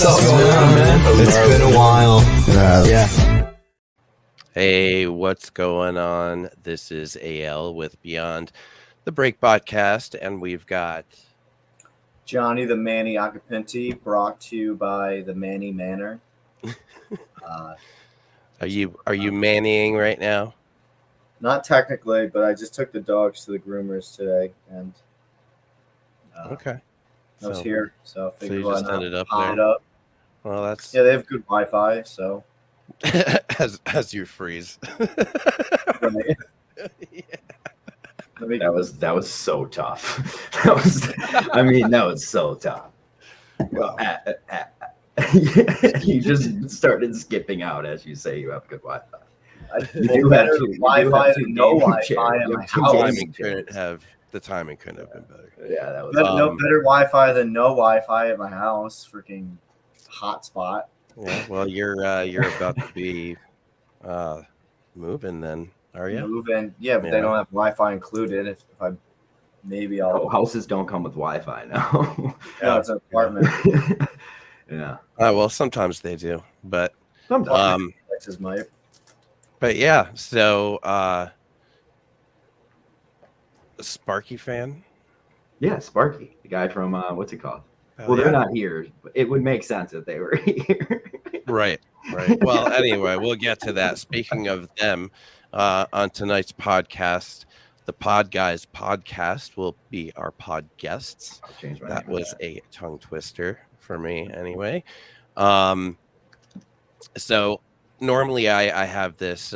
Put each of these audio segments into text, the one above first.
What's up, man? It's been a while. Yeah. Hey, what's going on? This is AL with Beyond the Break Podcast, and we've got Johnny the Manny Acapinti, brought to you by the Manny Manor. Are you mannying right now? Not technically, but I just took the dogs to the groomers today, and Okay. I was here, so I figured you just ended up pop there. it up. Well, that's Yeah, they have good Wi-Fi, so as you freeze. right. Yeah. That was so tough. That was so tough. Well, you just started skipping out as you say you have good Wi-Fi. Well, better Wi-Fi than no Wi-Fi in my house. The timing couldn't have been better. Yeah, that was No better Wi-Fi than no Wi-Fi at my house. Freaking hotspot. Yeah, well, you're about to be moving then, are you? Moving, yeah, but they don't have Wi-Fi included. If I'll houses don't come with Wi-Fi now. No, it's an apartment. Yeah. Well, sometimes they do, but Texas might. But yeah, so Sparky fan? Yeah, Sparky, the guy from what's it called? They're not here, but it would make sense if they were here. Right. Well, anyway, we'll get to that. Speaking of them, on tonight's podcast, the Podguyz Podcast will be our pod guests. That was a tongue twister for me anyway. So normally I have this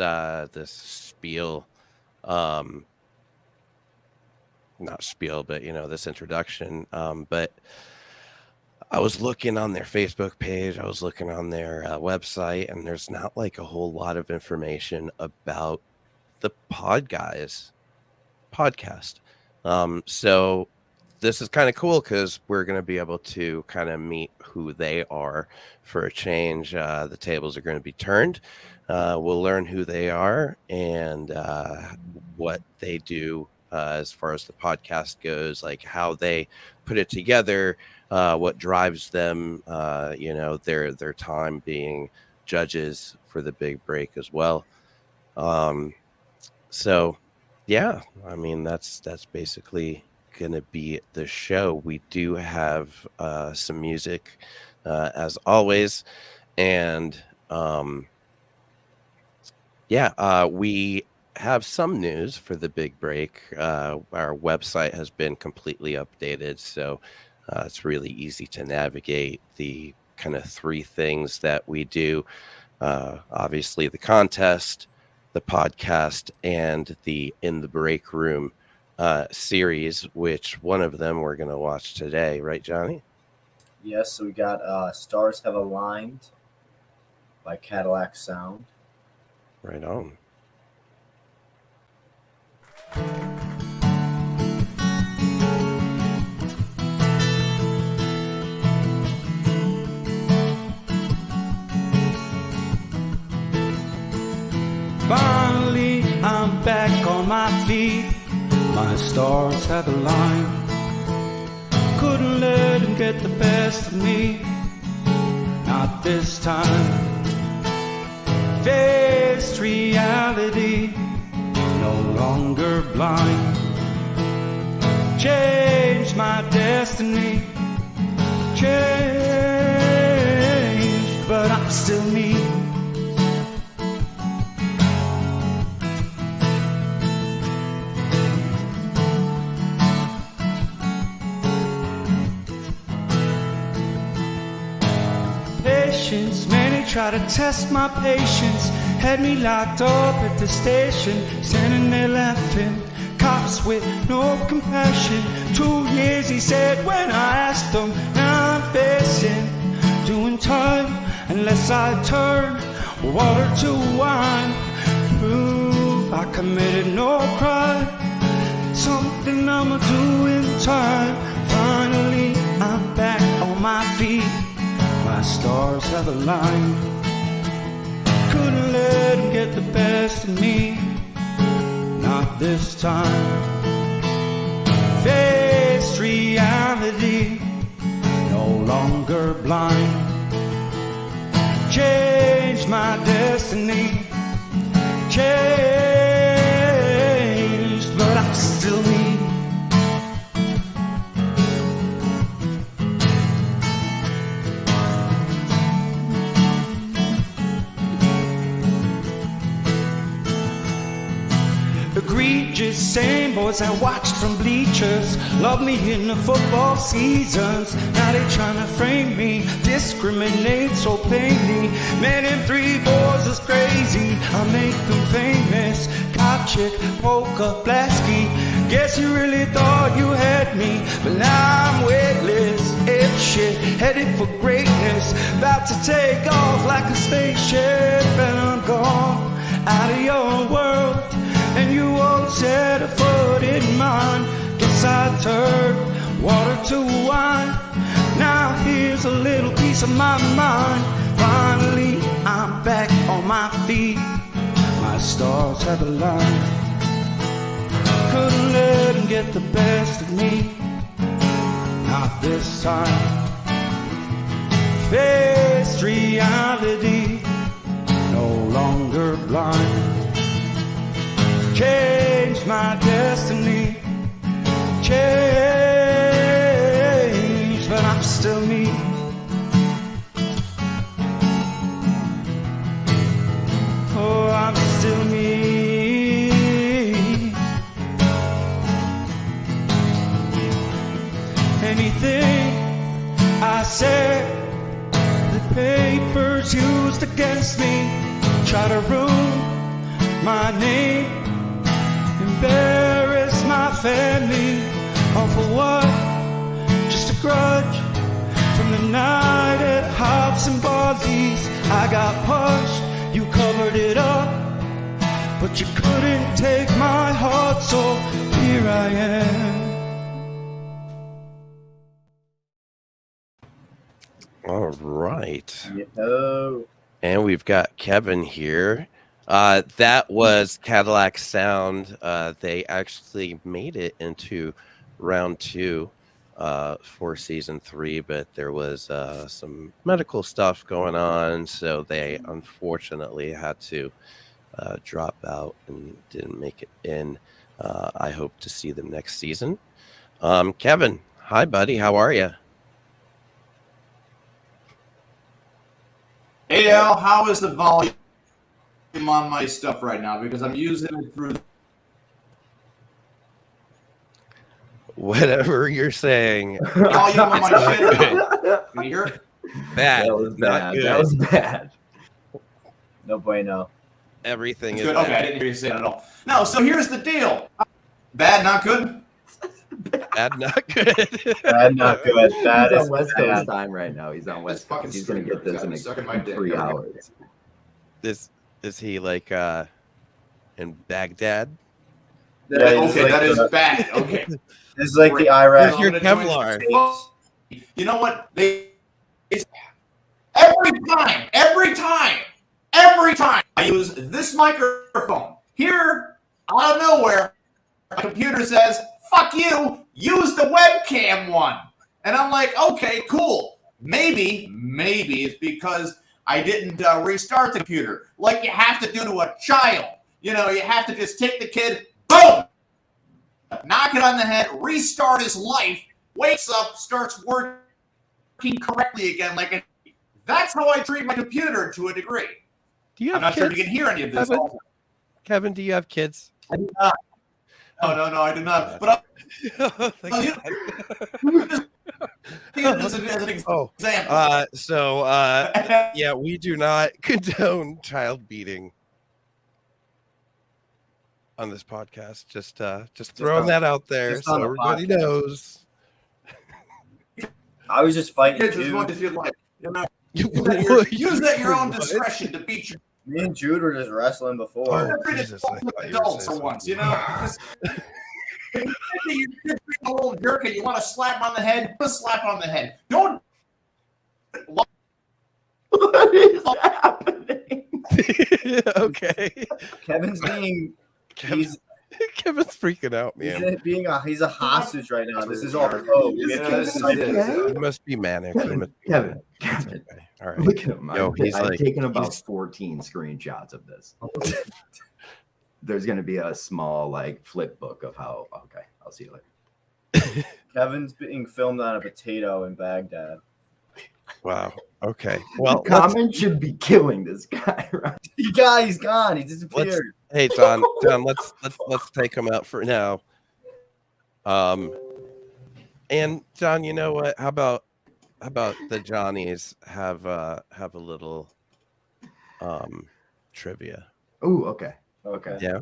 spiel, not spiel, but this introduction. But I was looking on their Facebook page, I was looking on their website, and there's not like a whole lot of information about the Podguyz Podcast. So this is kind of cool because we're going to be able to kind of meet who they are for a change. The tables are going to be turned. We'll learn who they are and what they do as far as the podcast goes, like how they put it together, what drives them, their time being judges for the big break as well. So yeah, I mean, that's basically going to be the show. We do have some music as always, and we have some news for the big break. Our website has been completely updated, so it's really easy to navigate the kind of three things that we do. Obviously the contest, the podcast, and the In the Break Room series, which one of them we're going to watch today, right, Johnny? Yes, so we got Stars Have Aligned by Cadillac Sound. Right on. Finally, I'm back on my feet. My stars have aligned. Couldn't let them get the best of me. Not this time. Faced reality, no longer blind. Changed my destiny. Changed, but I'm still me. Many try to test my patience, had me locked up at the station, standing there laughing, cops with no compassion. 2 years, he said, when I asked him. Now I'm facing doing time unless I turn water to wine. Prove I committed no crime, something I'ma do in time. Finally, I'm back on my feet. My stars have aligned. Couldn't let them get the best of me. Not this time. Faced reality, no longer blind. changed my destiny. Changed, but I'm still me. Egregious, same boys I watched from bleachers, love me in the football seasons. Now they tryna frame me, discriminate, so pay me. Man, them 3 boys is crazy, I make them famous. Kochik, Polka, Blasky, guess you really thought you had me, but now I'm weightless, ape shit, headed for greatness, about to take off like a spaceship, and I'm gone out of your world. And you won't set a foot in mine. Guess I turned water to wine. Now here's a little piece of my mind. Finally, I'm back on my feet. My stars have aligned. Couldn't let them get the best of me. Not this time. Faced reality. No longer blind. Changed my destiny. Changed, but I'm still me. Oh, I'm still me. Anything I said, the papers used against me, try to ruin my name, embarrass my family, all for what? Just a grudge from the night at Hops and Bozzies. I got punched, you covered it up, but you couldn't take my heart, so here I am. All right. Yo. And we've got Kevin here. That was Cadillac Sound. They actually made it into round 2 for season 3, but there was some medical stuff going on, so they unfortunately had to drop out and didn't make it in. I hope to see them next season. Kevin, hi buddy, how are you? Hey Al, how is the volume on my stuff right now? Because I'm using it through. Whatever you're saying. Volume on my shit. Can you hear it? Bad. That was Not bad. good. That was bad. No bueno. Everything It's is good. Okay, I bad. didn't hear you say it at all. No, so here's the deal. Bad, not good. Bad, not good. Bad, not good. That He's is on West bad. Coast time right now. He's on West fucking Coast. He's gonna get this in sucking my like dick. 3 hours. Is he like in Baghdad? Yeah, it's Okay, like that is the- bad. Okay. This is like the Great. Iraq. Where's your Kevlar? You know what? Every time I use this microphone, here out of nowhere, my computer says, "Fuck you, use the webcam one." And I'm like, okay, cool. Maybe it's because I didn't restart the computer like you have to do to a child. You know, you have to just take the kid, boom, knock it on the head, restart his life, wakes up, starts working correctly again. That's how I treat my computer to a degree. Do you I'm have not sure if kids? you can hear any of this. Kevin, do you have kids? I do not. No, I do not. But Thank I'll God. use it as an example. Yeah, we do not condone child beating on this podcast. Just throwing that out there just on so the everybody podcast. knows. I was just fighting Kids as much Jude. as you'd like. You know, What? use at your own What? discretion to beat your Me and Jude were just wrestling before. Oh, Jesus, I thought you were adults saying for once. something. You know, just, if you're being a little jerk and you want to slap on the head, just slap on the head. Don't. What is happening? Okay. Kevin's being Kevin's freaking out, man. he's a hostage right now. This is all code. We have to Kevin, listen to this. okay? He must be manic. He must be Kevin, manic. Kevin, All right. Look at him. Yo, I've taken about he's- 14 screenshots of this. There's going to be a small flip book of how. Okay, I'll see you later. Kevin's being filmed on a potato in Baghdad. Wow. Okay. Well, Comment should be killing this guy, right? He's gone. He disappeared. hey John, let's take him out for now. And John, you know what? How about the Johnnies have a little trivia? Oh, okay. Okay. Yeah.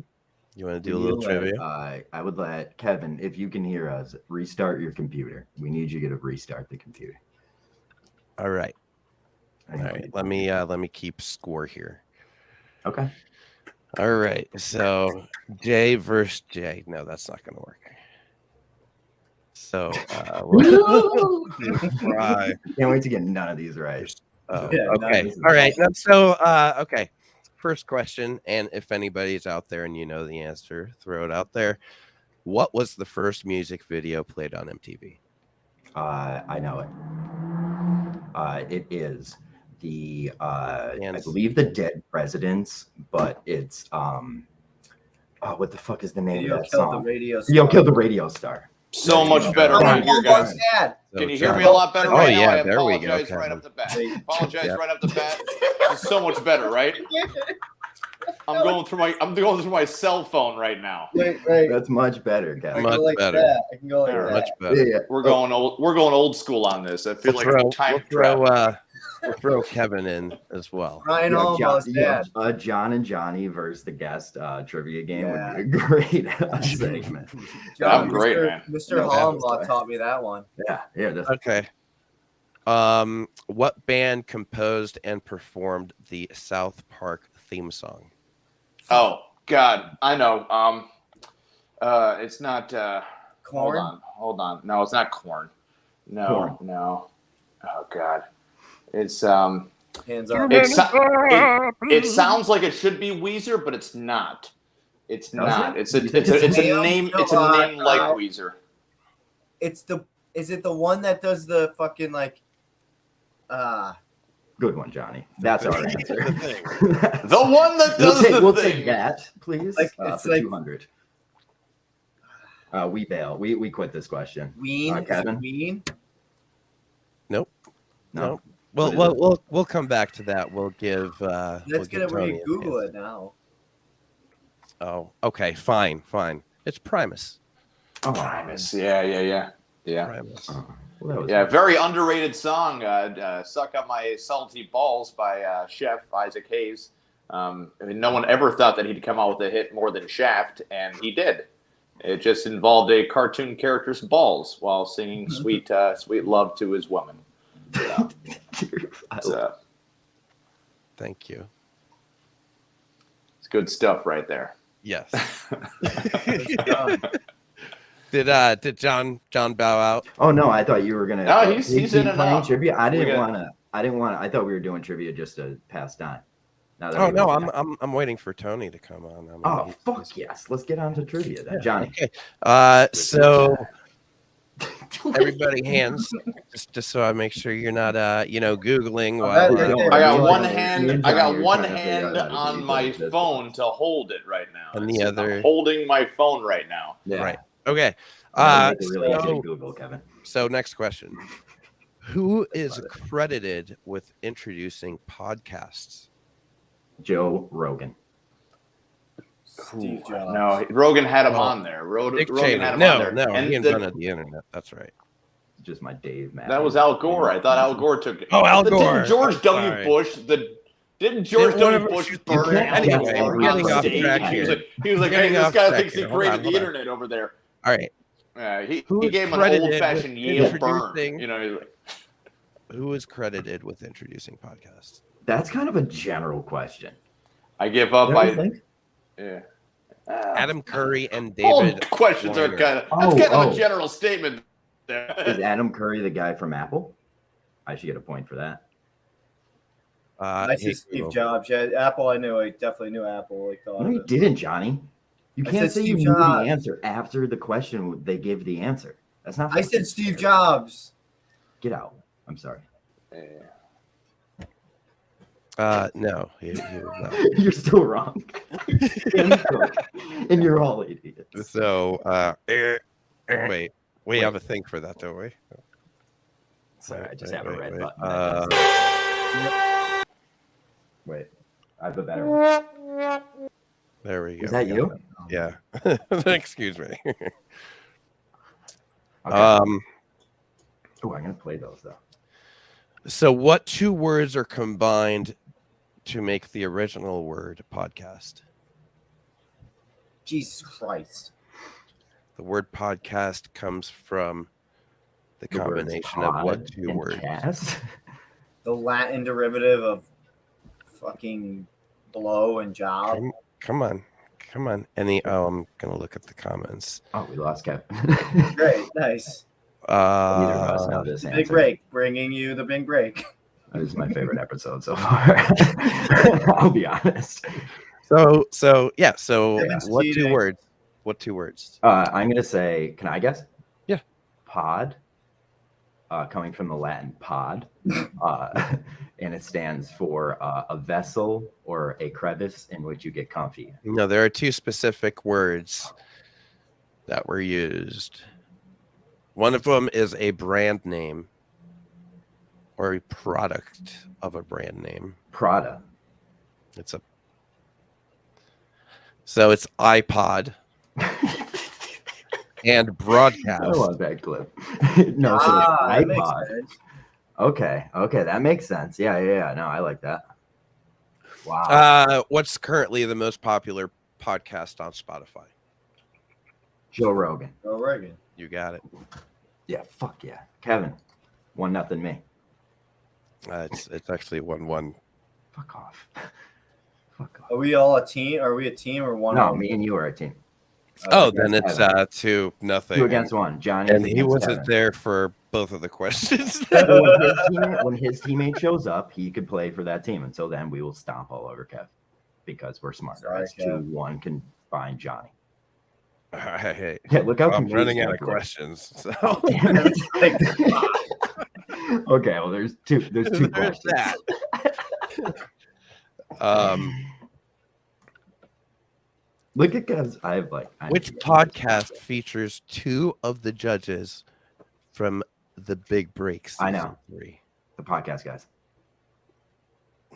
You want to do a little trivia? I would let Kevin, if you can hear us, restart your computer. We need you to restart the computer. All right. All right. Let me keep score here. Okay. All right. So Jay versus Jay. No, that's not going to work. So Can't wait to get none of these right. Okay. All right. So okay. First question, and if anybody's out there and you know the answer, throw it out there. What was the first music video played on MTV? I know it. It is the I believe the Dead Presidents, but it's what the fuck is the name of that song? Yo, Kill the Radio Star. So much better right here, guys. Can you hear me a lot better right now? I there we go. apologize right off the bat. Right off the bat. It's so much better, right? I'm going through my cell phone right now. Wait. That's much better, guys. Much better. I can go like that. Much better. Yeah. We're going old school on this. I feel We'll throw Kevin in as well. Ryan almost dad. Jon and Johnnie versus the guest trivia game would be a great segment. I'm great, man. Mr. Hollenbaugh taught me that one. Yeah. Okay. What band composed and performed the South Park theme song? Oh God, I know. It's not. Korn? Hold on. No, it's not Korn. No. Oh God, it's Hands up. It sounds like it should be Weezer, but it's not. It's not. It's a name. It's a name like Weezer. Is it the one that does the fucking Good one, Johnny. That's our answer. The one that does we'll the thing. take that, please. It's for 200. We bail. We quit this question. Ween? Kevin? Ween? Nope. No. Well, we'll come back to that. We'll give. Let's get it where you Google it now. Oh, okay. Fine. It's Primus. Oh, Primus. Yeah. Primus. Yeah, very underrated song. "Suck Up My Salty Balls" by Chef Isaac Hayes. No one ever thought that he'd come out with a hit more than Shaft, and he did. It just involved a cartoon character's balls while singing sweet love to his woman. Thank you. It's good stuff right there. Yes. Did John bow out? Oh no, I thought you were gonna. No, he's in and out. Trivia. I didn't want to. I thought we were doing trivia just to pass time. Oh no, I'm waiting for Tony to come on. Fuck yes, let's get on to trivia then, Johnny. Okay. So everybody, hands, just so I make sure you're not googling while. I got one hand on my phone to hold it right now. And the other I'm holding my phone right now. Yeah. Right. Okay. Google, Kevin. So next question. Who is credited with introducing podcasts? Joe Rogan. Steve Jobs. No, Rogan had him on there. Rogan had him on there. No, and he invented the internet. That's right. Just my Dave, man. That was Al Gore. I thought Al Gore took it. Oh, Al Gore. Didn't George W. Bush burn Anyway, we're getting off track here. He was like, hey, this guy thinks he created the internet over there. All right. He gave him an old-fashioned Yale burn. Who is credited with introducing podcasts? That's kind of a general question. I give up. Adam Curry and All David. questions are kind of a general statement. Is Adam Curry the guy from Apple? I should get a point for that. I see Steve Jobs. Yeah, Apple. I knew. I definitely knew Apple. No, you didn't, Johnny. You can't say you knew the answer after the question they gave the answer. That's not. I said Steve Jobs. Get out. I'm sorry. No, he was not. You're still wrong. And you're all idiots. So, wait, we have a thing for that, don't we? Sorry, I just have a red button. Wait, I have a better one. There we go. Is that you? Yeah. Excuse me. Okay. Um. Oh, I'm gonna play those though. So, what two words are combined to make the original word podcast? Jesus Christ. The word podcast comes from the The words combination of pod what two and words? cast? The Latin derivative of fucking blow and job. Come on. I'm gonna look at the comments. Oh, we lost Kevin. Great, nice. Neither of us know this Big answer. break, bringing you the big break. That is my favorite episode so far. I'll be honest. So yeah. So Kevin's what cheating. two words? What two words? I'm gonna say, can I guess? Yeah. Pod. Coming from the Latin pod, and it stands for a vessel or a crevice in which you get comfy. No, there are two specific words that were used. One of them is a brand name or a product of a brand name. Prada. So it's iPod and broadcast. I love that clip. No, so that it's makes iPod. sense. Okay, that makes sense. Yeah. No, I like that. Wow. What's currently the most popular podcast on Spotify? Joe Rogan. Joe Rogan. You got it. Yeah, fuck yeah. Kevin, 1-0 me. It's actually 1-1. Fuck off. Fuck off. Are we all a team? Are we a team or one? No, me and you are a team. Oh, against then it's Kevin. 2-0. 2 against 1. Johnny. And he wasn't there for both of the questions. When his teammate shows up, he could play for that team. Until then, we will stomp all over Kev because we're smarter. Sorry, It's Kev. 2-1 can find Johnny. Hey, Yeah, look how I'm confused running out of Kev looks. questions. So Okay, well, there's two there's questions. that. Look at Kev's. Which podcast features 2 of the judges from The Big Break season I know. 3? The podcast guys.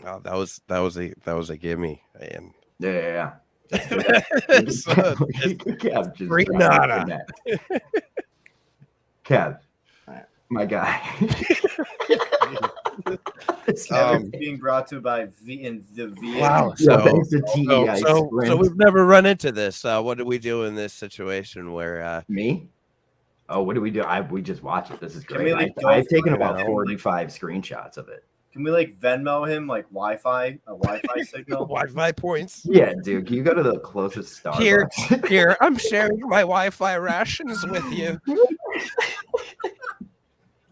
Oh, that was a gimme. And Yeah. So, Kev just Free dropped nada. the net. Kev, my guy. Being brought to you by the VA. wow. Yeah, So, thanks to TEI so Sprint. we've never run into this. What do we do in this situation where Me? Oh, what do we do? We just watch it. This is Can great. we, go I've for taken it? about 45 screenshots of it. Can we Venmo him a Wi-Fi signal? Wi-Fi points? Yeah, dude. Can you go to the closest Starbucks? Here, I'm sharing my Wi-Fi rations with you.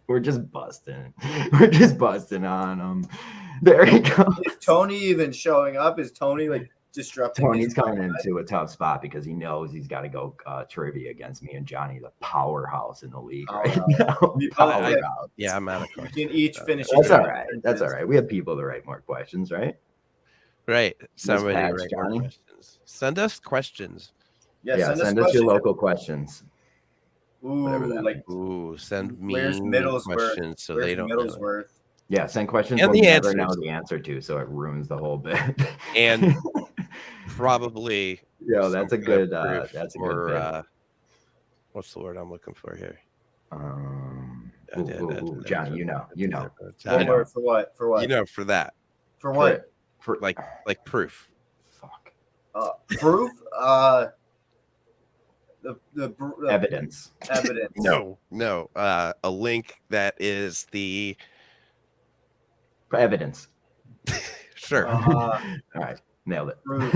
We're just busting. We're just busting on them. There he goes. Is Tony even showing up? Is Tony disrupting? Tony's coming into a tough spot because he knows he's got to go trivia against me and Johnny, the powerhouse in the league right now. Powerhouse. Yeah, I'm out of We questions. can each finish. That's all right. That's all right. We have people to write more questions, right? Right. Somebody patch, write more Johnny. questions. Send us questions. Yeah, Send us your local questions. whatever that Ooh, Ooh, send me Where's Middlesworth? questions so they don't know it. Middlesworth? Yeah, send questions And we'll the never answers. know the answer to, so it ruins the whole bit. And probably Yo, that's a some good. proof That's a or, good. Bit. what's the word I'm looking for here? Johnny, you know. I know. For what? For what? You know, for that, For what? For like proof. fuck Proof? The evidence. evidence. No, a link that is the Evidence. sure. All right, nailed it. Proof.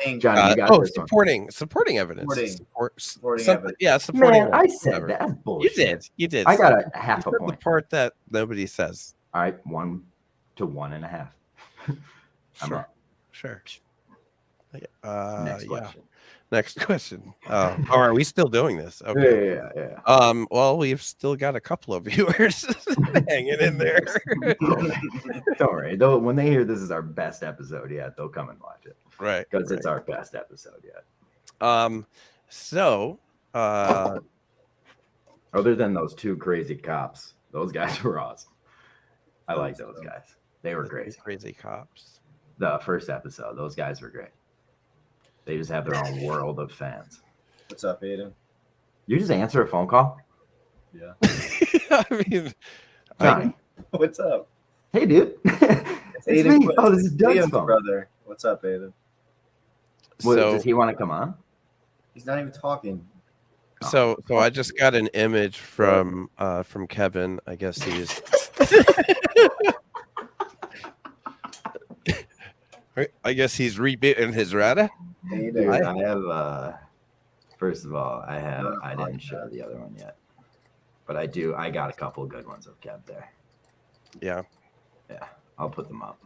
Link. Johnny, you got this one. supporting evidence. Supporting something- evidence. Yeah, supporting. Man, I evidence, said whatever. that bullshit. You did. I got a half You a said the point. part that nobody says. All right, 1 to 1.5. I'm Sure. up. Sure. Next question. Next question. Oh, are we still doing this? Okay. Yeah. Well, we've still got a couple of viewers hanging in there. Don't worry. Though, when they hear this is our best episode yet, they'll come and watch it. Right. Because it's our best episode yet. Other than those two crazy cops, those guys were awesome. I like those guys. They were great. Crazy cops. The first episode, those guys were great. They just have their own world of fans. What's up, Aiden? You just answer a phone call? Yeah. I mean, Johnny. What's up? Hey, dude. It's Aiden. me. Oh, this is Doug's Liam's phone. brother. What's up, Aiden? Does he want to come on? He's not even talking. So I just got an image from Kevin. I guess he's. I guess he's rebooting his Rada. Dude, I have. First of all, I didn't share the other one yet, but I do. I got a couple of good ones of Kev there. Yeah. I'll put them up.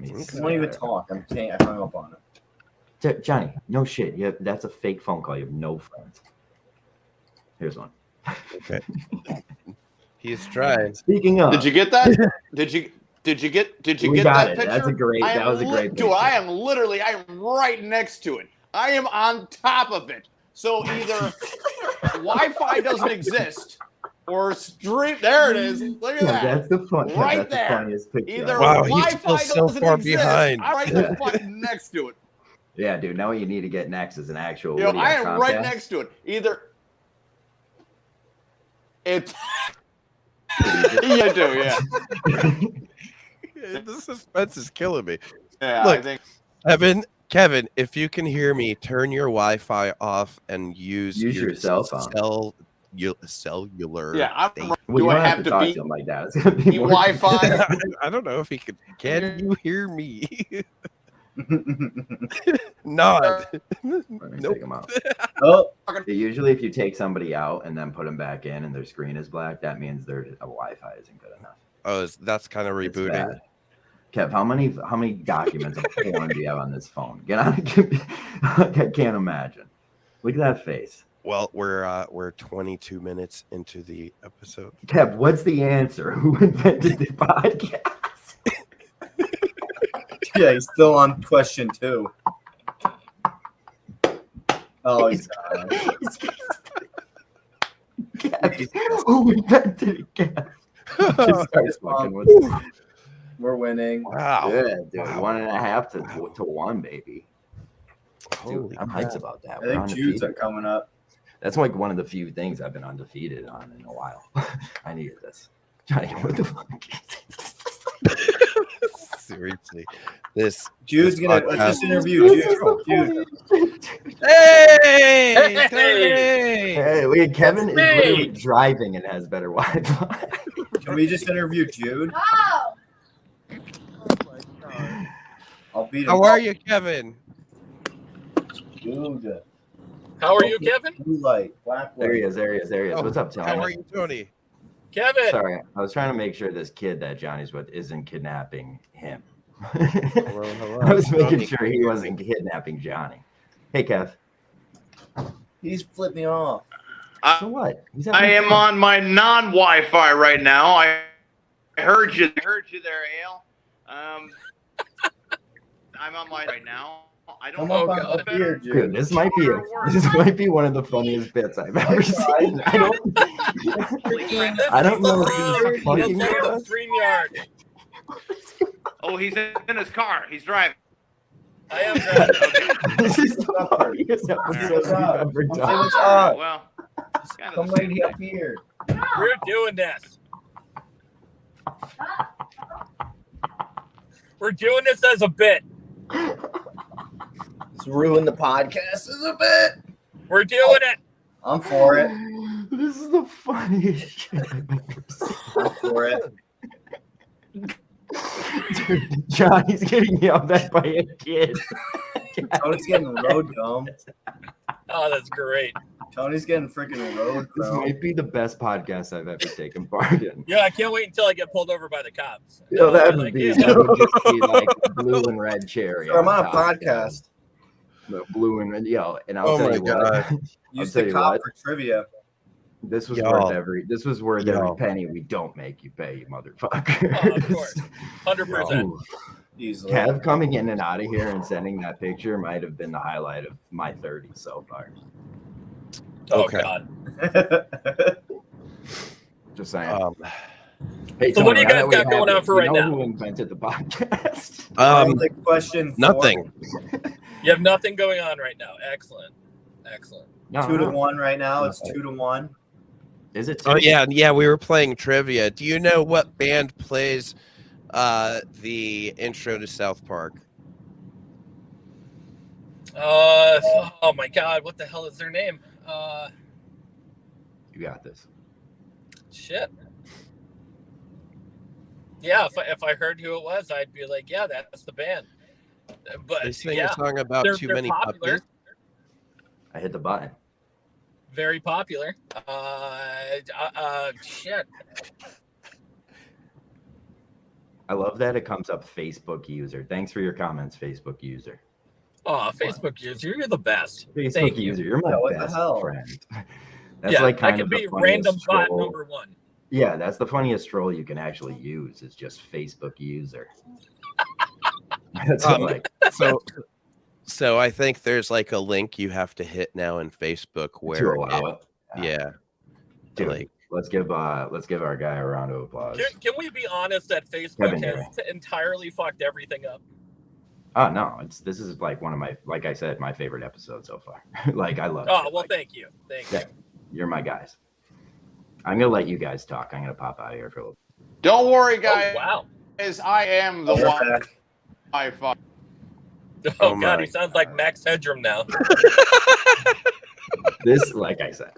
He won't even talk. I hung up on it. Johnny, no shit. That's a fake phone call. You have no friends. Here's one. Okay. He's trying. Speaking of, Did you get that? Did you get that picture? That was a great picture. Dude, I am right next to it. I am on top of it. So either Wi-Fi doesn't exist or stream. There it is. Look at that. That's the fun. Right that's there. The funniest picture. Either Wow, he's Wi-Fi still so doesn't far exist. behind. I'm right there fucking next to it. Yeah, dude. Now what you need to get next is an actual. You know, video I am right Comcast. next to it. Either it's. Yeah, I do. Yeah. The suspense is killing me. Yeah. Look, I think. Kevin, if you can hear me, turn your Wi-Fi off and use your cell phone. Cellular. Yeah. Well, Do you I don't have to talk be to him like that? It's gonna be more- Wi-Fi? I don't know if he could. Can you hear me? Nod. Let me Nope. take him out. Oh, Usually, if you take somebody out and then put them back in, and their screen is black, that means their Wi-Fi isn't good enough. Oh, that's kind of It's rebooting. bad. Kev, how many documents of porn do you have on this phone? Get on. I can't imagine. Look at that face. Well, we're 22 minutes into the episode. Kev, what's the answer? Who invented the podcast? yeah, he's still on question 2. Oh, he's got it. Kev, who invented it, Kev? Just starts fucking with We're winning. Wow. Yeah, dude. Wow. 1.5 to 1, baby. Dude, Holy I'm crap. hyped about that. I We're think Jude's undefeated. coming up. That's like one of the few things I've been undefeated on in a while. I needed this. Johnny, what the fuck? Seriously. This Jude's this gonna podcast- let's just interview Jude. Hey! Hey! Hey, look at Kevin is me. literally driving and has better Wi-Fi. Can we just interview Jude? Oh, I'll beat him. How are you, Kevin? Jude. how are you, Kevin? Blue light, black light. There he is. Oh, What's up, Tony? How are you, Tony? Kevin, Sorry, I was trying to make sure this kid that Johnny's with isn't kidnapping him. Hello. I was making sure he wasn't kidnapping Johnny. Hey, Kev. He's flipped me off. So what? He's I having am fun. on my non-Wi-Fi right now. I heard you there, Ale. I'm on my right now. I don't Come know. up here, Jude. Dude, this might be one of the funniest bits I've ever seen. I don't know if this is fucking with us. StreamYard. Oh, he's in his car. He's driving. I am driving. This is the funniest episode we've ever Say done. what's up. Well, it's kind Come of the right same up thing. here. We're doing this. We're doing this as a bit. Let's ruin the podcast as a bit. We're doing it. I'm for it. This is the funniest shit I've ever seen. I'm for it. Dude, Johnny's getting yelled at by a kid. Tony's getting road dumb. Oh, that's great. Tony's getting freaking road This dumb. might be the best podcast I've ever taken part in. Yeah, I can't wait until I get pulled over by the cops. That would Like, be yeah. that would just be like blue and red cherry. I'm on a top. podcast. The blue and red, and I'll tell you what. Use the cop for trivia. This was worth every penny we don't make you pay, you motherfucker. Oh, of course. 100%. Easily. Kev coming in and out of here and sending that picture might have been the highlight of my 30s so far. Oh, Okay. God. Just saying. Hey, so what do you guys got going on for right now? Who invented the podcast? Question 4. Nothing. You have nothing going on right now. Excellent. No, 2-1 right now. It's 2-1. Is it? Oh yeah. We were playing trivia. Do you know what band plays the intro to South Park? Oh my God, what the hell is their name? You got this. Shit. Yeah, if I heard who it was, I'd be like, yeah, that's the band. But They sing a song about too many popular. puppies. I hit the button. Very popular. Shit. I love that it comes up Facebook user. Thanks for your comments, Facebook user. Oh, Facebook user, you're the best. Facebook Thank you. user, you're my what the best hell? friend. That's Yeah, like I kind could of be the random funniest bot troll. number 1. Yeah, that's the funniest troll you can actually use is just Facebook user. That's like So I think there's like a link you have to hit now in Facebook to where allow it. yeah. Dude, Like let's give our guy a round of applause. Can we be honest that Facebook has entirely fucked everything up? Oh no, this is like one of my, like I said, my favorite episode so far. Like I love it. Oh, well, Like, thank you. yeah, you're my guys. I'm gonna let you guys talk. I'm gonna pop out of here for a little. Don't worry, guys. Oh, wow. I am the Wi-Fi. Oh, God, he sounds like Max Headroom now. This, like I said.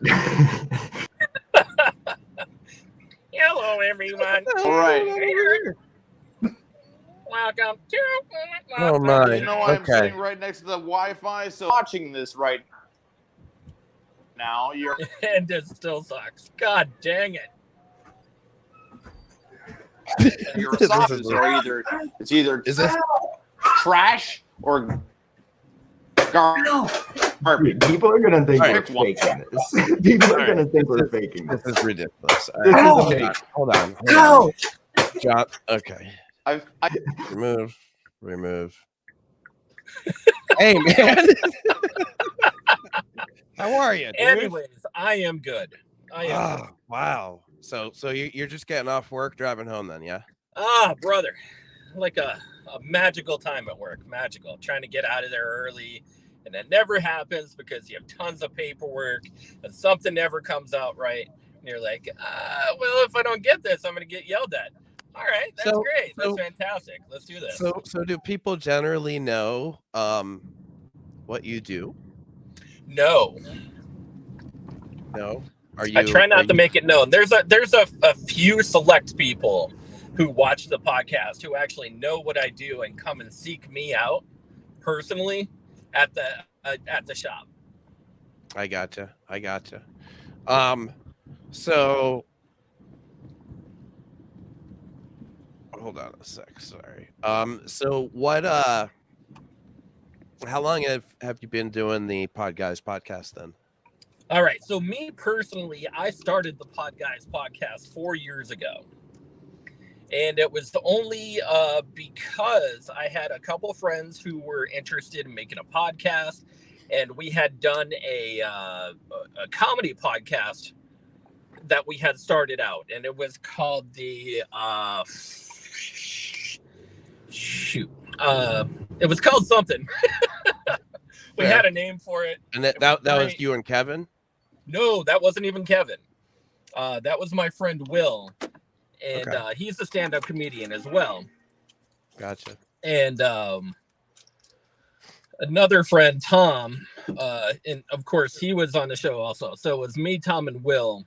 Hello, everyone. All right. Welcome to. Oh my. You know, I'm Okay. sitting right next to the Wi-Fi, so watching this right now. You're And it still sucks. God dang it. your This sauces is- are either Is this trash or garbage. People are gonna think All we're right. faking this. People are gonna think we're faking this this. is ridiculous. All This right. is fake. Hold on. No. John, okay. I Remove. Hey man. How are you, dude? Anyways, I am good. I am. Oh, wow. So you're just getting off work, driving home then, yeah? Brother. Like a magical time at work. Magical. Trying to get out of there early. And that never happens because you have tons of paperwork and something never comes out right. And you're like, well, if I don't get this, I'm going to get yelled at. All right. That's great. That's fantastic. Let's do this. So do people generally know what you do? No. No. I try not to make it known. There's a few select people who watch the podcast who actually know what I do and come and seek me out personally at the shop. I gotcha. So hold on a sec. Sorry. So what? How long have you been doing the Podguyz Podcast then? All right. So me personally, I started the Podguyz Podcast 4 years ago. And it was only because I had a couple friends who were interested in making a podcast. And we had done a comedy podcast that we had started out. And it was called the... it was called something. We had a name for it. And that was you and Kevin? No, that wasn't even Kevin. That was my friend Will. And Okay. he's a stand-up comedian as well. Gotcha. And another friend, Tom, and of course he was on the show also. So it was me, Tom, and Will.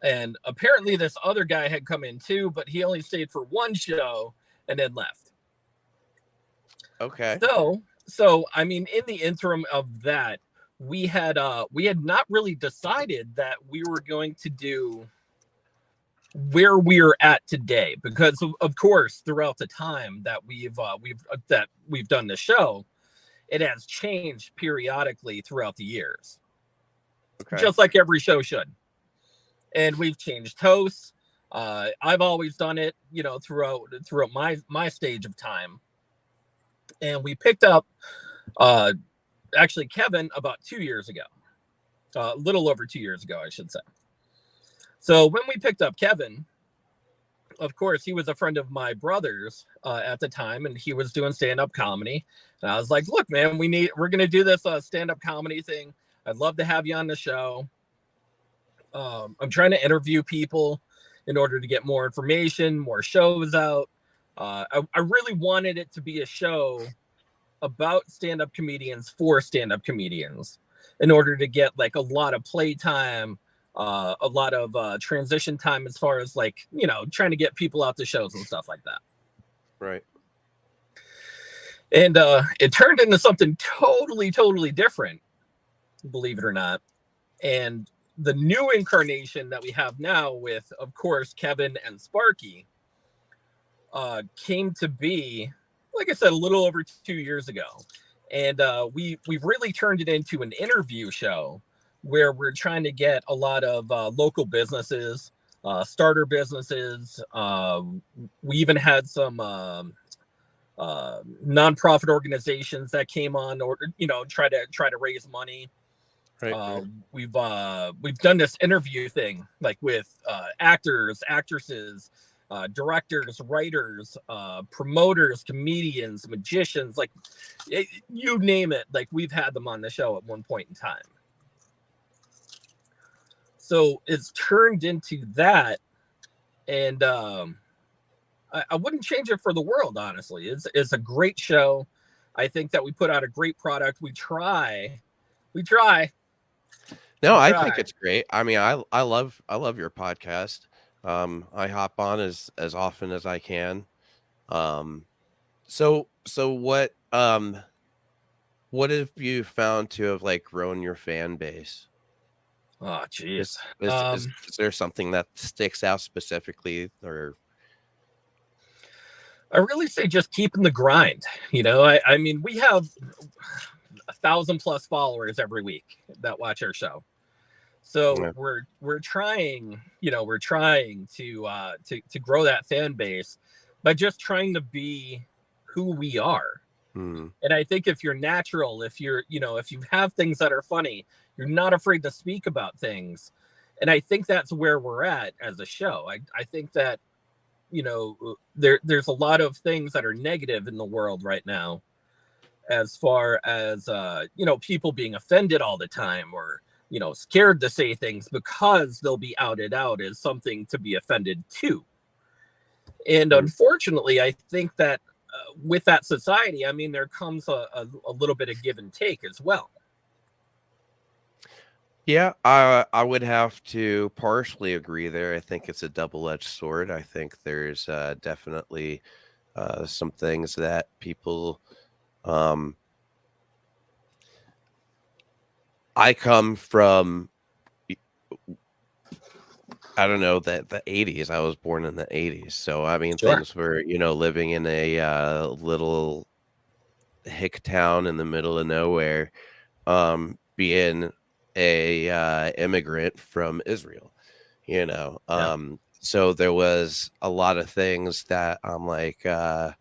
And apparently this other guy had come in too, but he only stayed for one show and then left. Okay. So I mean, in the interim of that, we had not really decided that we were going to do where we're at today, because of course throughout the time that we've done the show, it has changed periodically throughout the years. Okay. Just like every show should. And we've changed hosts. I've always done it, you know, throughout my stage of time. And we picked up actually Kevin about 2 years ago. A little over 2 years ago, I should say. So when we picked up Kevin, of course, he was a friend of my brother's at the time, and he was doing stand-up comedy. And I was like, look, man, we're going to do this stand-up comedy thing. I'd love to have you on the show. I'm trying to interview people in order to get more information, more shows out. I really wanted it to be a show about stand-up comedians for stand-up comedians in order to get like a lot of play time, a lot of transition time as far as like, you know, trying to get people out to shows and stuff like that. Right. And it turned into something totally different, believe it or not. And the new incarnation that we have now with, of course, Kevin and Sparky came to be, like I said, a little over 2 years ago. And we've really turned it into an interview show where we're trying to get a lot of local businesses, starter businesses. We even had some nonprofit organizations that came on, or you know, try to raise money. Right. We've done this interview thing like with actors, actresses, directors, writers, promoters, comedians, magicians, like you name it. Like we've had them on the show at one point in time. So it's turned into that, and I wouldn't change it for the world, honestly. It's a great show. I think that we put out a great product. We try. No, I think it's great. I mean, I love your podcast. I hop on as often as I can. So what have you found to have like grown your fan base? Oh, geez. Is there something that sticks out specifically, or? I really say just keeping the grind. You know, I mean, we have 1,000+ followers every week that watch our show. So Yeah. we're trying, you know, to grow that fan base by just trying to be who we are. Hmm. And I think if you're natural, if you have things that are funny, you're not afraid to speak about things. And I think that's where we're at as a show. I think that, you know, there's a lot of things that are negative in the world right now, as far as, you know, people being offended all the time, or, you know, scared to say things because they'll be outed out as something to be offended to. And unfortunately, I think that with that society, I mean, there comes a little bit of give and take as well. Yeah, I would have to partially agree there. I think it's a double-edged sword. I think there's definitely some things that people. I come from, I don't know, the 80s. I was born in the 80s. So, I mean, Sure. things were, you know, living in a little hick town in the middle of nowhere, being a immigrant from Israel, you know. So there was a lot of things that I'm like, I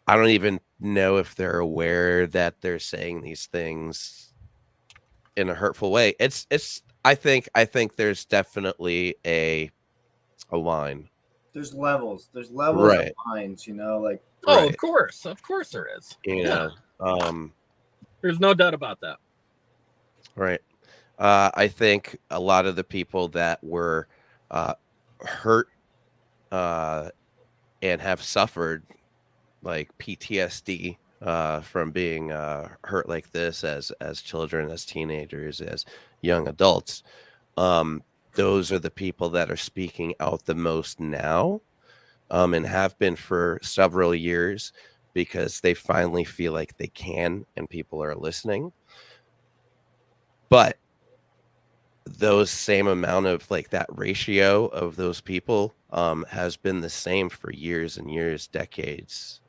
don't even know if they're aware that they're saying these things in a hurtful way. I think there's definitely a line. There's levels. There's Right. of lines, you know, like Oh, Right. of course there is. You know, There's no doubt about that. right. I think a lot of the people that were hurt and have suffered like PTSD from being hurt like this as children, as teenagers, as young adults, those are the people that are speaking out the most now, and have been for several years, because they finally feel like they can and people are listening. But those same amount of like that ratio of those people has been the same for years and years, decades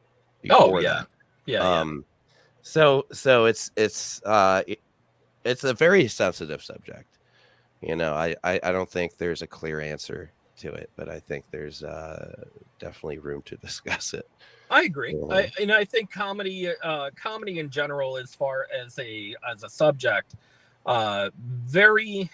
before that. Yeah. So it's a very sensitive subject. You know, I don't think there's a clear answer to it, but I think there's definitely room to discuss it. I agree. I think comedy in general, as far as a subject, very.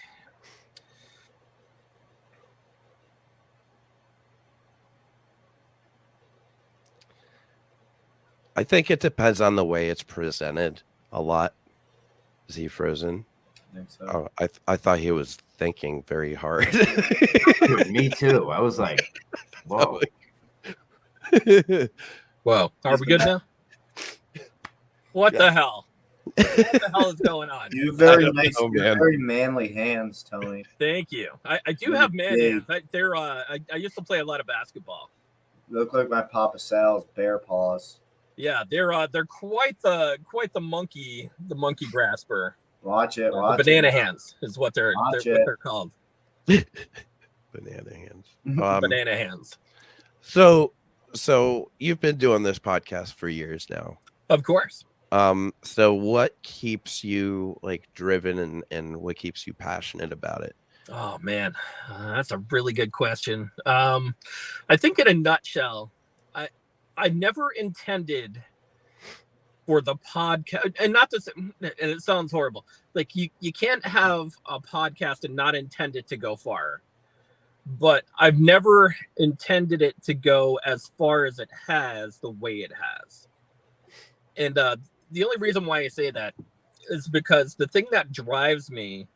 I think it depends on the way it's presented a lot. Is he frozen? I think so. Oh, I thought he was thinking very hard. Dude, me too. I was like, whoa. Whoa, are we good now? What the hell? What the hell is going on? You very very manly hands, Tony. Thank you. I do have man hands. I used to play a lot of basketball. Look like my Papa Sal's bear paws. Yeah, they're quite the monkey grasper. Watch it. The banana hands is what they're called. Banana hands. Banana hands. So you've been doing this podcast for years now. Of course. So what keeps you like driven and what keeps you passionate about it? Oh man, that's a really good question. I think in a nutshell, I never intended for the podcast, and not to say, and it sounds horrible. Like you can't have a podcast and not intend it to go far. But I've never intended it to go as far as it has, the way it has. And the only reason why I say that is because the thing that drives me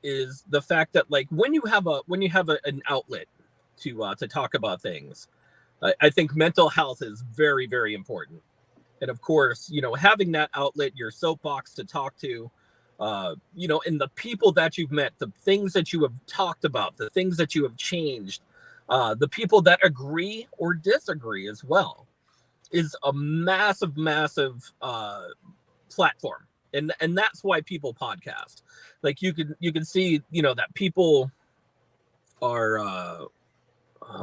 is the fact that, like, when you have an outlet to talk about things, I think mental health is very, very important. And of course, you know, having that outlet, your soapbox to talk to, you know, and the people that you've met, the things that you have talked about, the things that you have changed, the people that agree or disagree as well, is a massive, massive platform. And that's why people podcast. Like you can see, you know, that people are, oh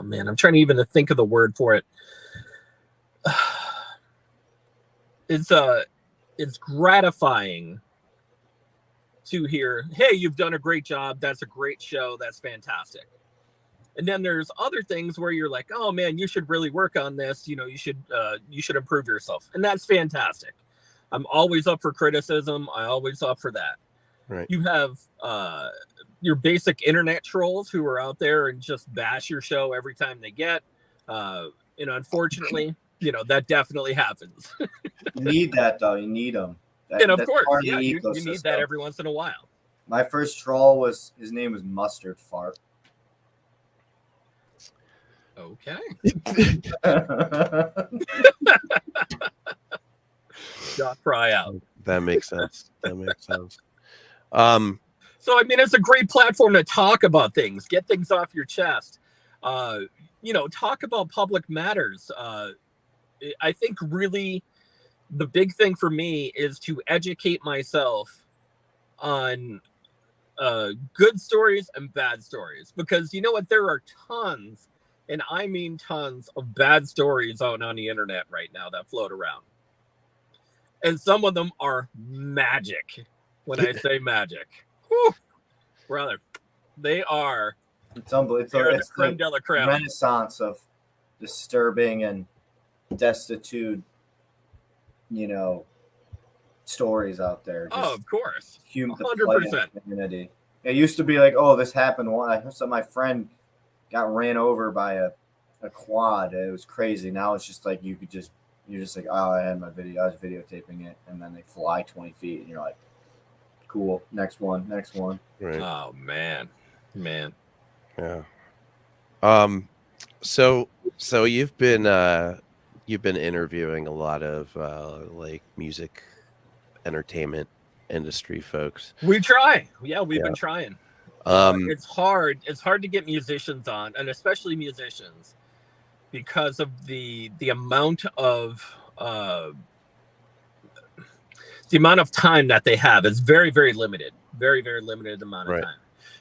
man, I'm trying to even think of the word for it. It's gratifying to hear, hey, you've done a great job. That's a great show. That's fantastic. And then there's other things where you're like, oh man, you should really work on this. You know, you should improve yourself. And that's fantastic. I'm always up for criticism. I always up for that. Right. You have your basic internet trolls who are out there and just bash your show every time they get. And unfortunately, you know, that definitely happens. You need that though. You need them. And of course, yeah, you need that every once in a while. My first troll his name was Mustard Fart. Okay. Shot fry out. That makes sense. So I mean, it's a great platform to talk about things, get things off your chest. You know, talk about public matters. I think really the big thing for me is to educate myself on good stories and bad stories, because you know what, there are tons, and I mean tons, of bad stories out on the internet right now that float around, and some of them are magic. When I say magic, whew, brother, they are. It's unbelievable. It's creme de la creme. Renaissance of disturbing and destitute, you know, stories out there. Oh, of course. 100%. Community. It used to be like, oh, this happened. I saw my friend got ran over by a quad. It was crazy. Now it's just like you're just like, oh, I had my video. I was videotaping it, and then they fly 20 feet, and you're like, cool. Next one. right. Oh man. Yeah. So you've been interviewing a lot of like music, entertainment industry folks. We try. Yeah, we've been trying. It's hard to get musicians on, and especially musicians, because of the amount of time that they have is very, very limited. Very, very limited amount of time,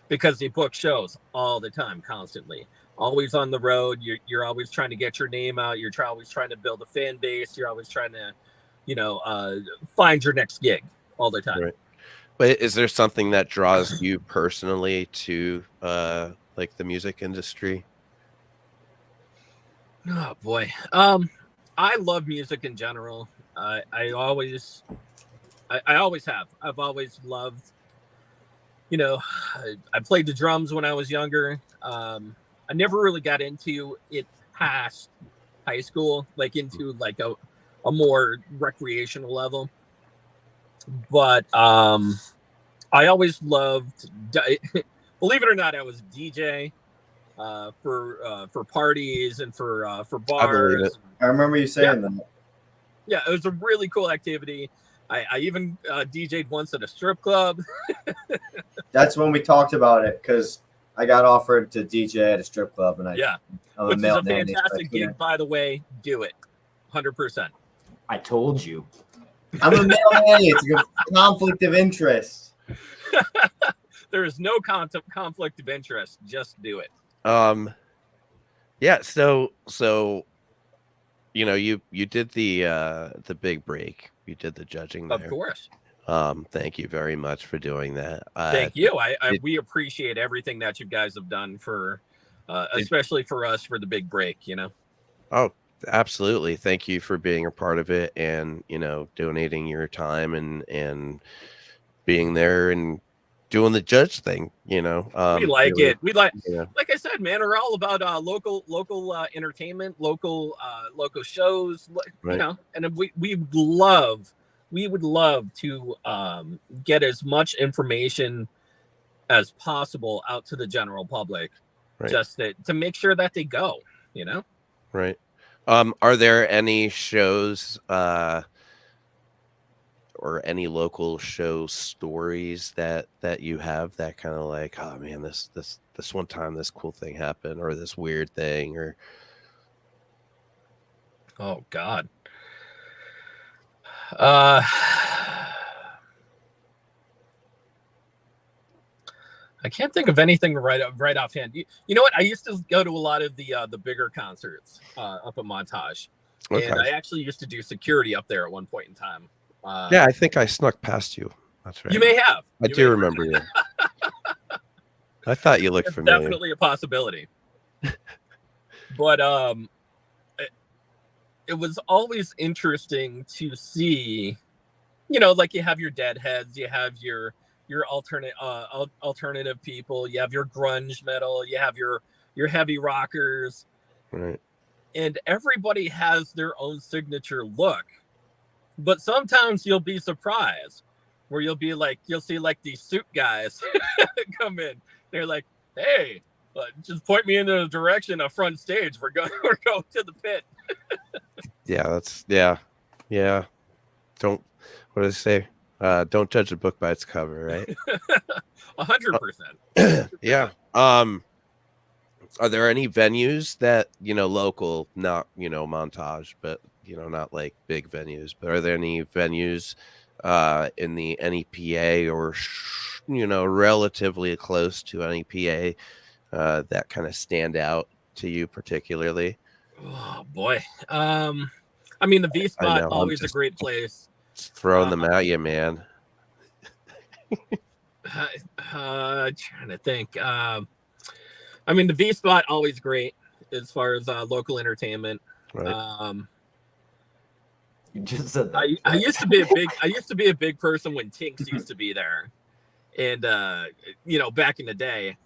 because they book shows all the time, constantly, always on the road. You're always trying to get your name out. You're always trying to build a fan base. You're always trying to find your next gig all the time. Right. But is there something that draws you personally to like the music industry? Oh boy. I love music in general. I always have. I've always loved, I played the drums when I was younger. I never really got into it past high school, like into like a more recreational level. But I always loved, believe it or not, I was DJ for parties and for bars. I remember you saying that. Yeah, it was a really cool activity. I even DJ'd once at a strip club. That's when we talked about it, because I got offered to DJ at a strip club, and which is a fantastic gig, by the way. Do it, 100%. I told you. I'm a male nanny. It's a conflict of interest. There is no conflict of interest. Just do it. Yeah. So. You did the big break. You did the judging there. Of course. Thank you very much for doing that. Thank you. We appreciate everything that you guys have done for, especially for us, for the big break. Oh, absolutely. Thank you for being a part of it, and donating your time and being there and doing the judge thing. We like it. We like I said, man, we're all about local entertainment, local shows, right. and we would love to get as much information as possible out to the general public, right. Just to make sure that they go, Right. Are there any shows or any local show stories that you have that kind of like, oh man, this one time this cool thing happened, or this weird thing, or oh god, I can't think of anything right offhand. You know what? I used to go to a lot of the bigger concerts up at Montage, okay. And I actually used to do security up there at one point in time. Yeah, I think I snuck past you. That's right. You may have. I do remember you. I thought you looked familiar. Definitely a possibility. But it was always interesting to see, like you have your deadheads, you have your alternative people, you have your grunge metal, you have your heavy rockers, right? And everybody has their own signature look. But sometimes you'll be surprised where you'll see like these suit guys come in. They're like, hey, just point me in the direction of front stage. We're going to the pit. Yeah. What do they say? Don't judge a book by its cover, right? 100%. Yeah. Are there any venues that, local, not, Montage, but, not like big venues, but are there any venues in the NEPA or, relatively close to NEPA that kind of stand out to you particularly? Oh, boy. I mean, the V-Spot, always a great place. Just throwing them at you, man. Trying to think. I mean, the V-Spot, always great as far as local entertainment. Right. You just said that. I used to be a big person when Tinks used to be there, and back in the day.